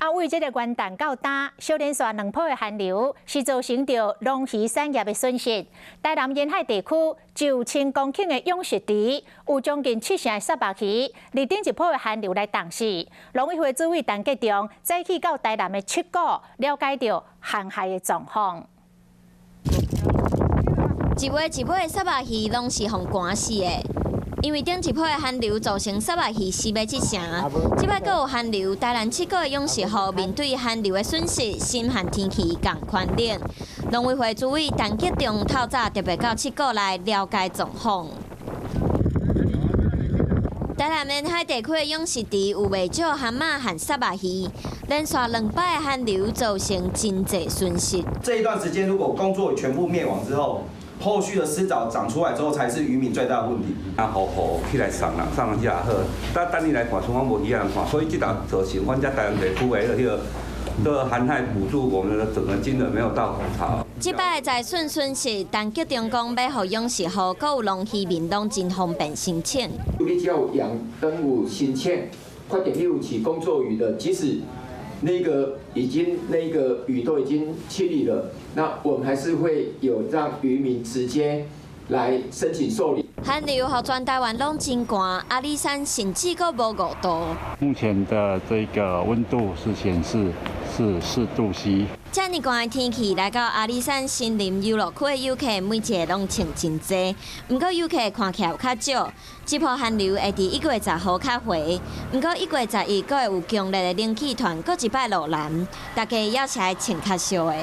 啊，为这个元旦到今，小连续2波的寒流是造成着农渔产业的损失。台南沿海地区9000公顷的养殖池，有将近70%的沙白鱼，历顶一波的寒流来冻死。农委会主委陈吉仲再去到台南的七股，了解到航海的状况。一尾一尾的沙白鱼拢是互寒死的。 因为顶一波的寒流造成沙白鱼死灭1成，即摆阁有寒流，台南7股的养殖户面对寒流的损失，心和天气共款冷。农委会主委陈吉仲透早特别到7股来了解状况。台南沿海地区的养殖池有袂少蛤蟆和沙白鱼，连续2摆的寒流造成真济损失。这一段时间，如果工作全部灭亡之后， 后续的湿藻长出来之后，才是渔民最大的问题。啊，雨起来送人只也好，等你来看，像我无鱼人看，所以这道造成阮遮台湾地区的这个寒害补助，我们的整个金额没有到很高。这摆的财损损失，陈吉仲讲要互养殖户，阁有农渔民拢真方便申请。你只要养登录申请，快点6起工作鱼的，即使 那个鱼都已经清理了，那我们还是会有让渔民直接来申请受理。寒流和全台湾拢真寒，阿里山甚至阁无5度。目前的这个温度是显示是4度C。这么寒的天气，来到阿里山森林游乐区的游客，每一个拢穿真济，不过游客看起来有较少。这波寒流会伫1月10号较回，不过1月11阁会有强烈的冷气团，阁一摆落南，大家也是爱穿较少的。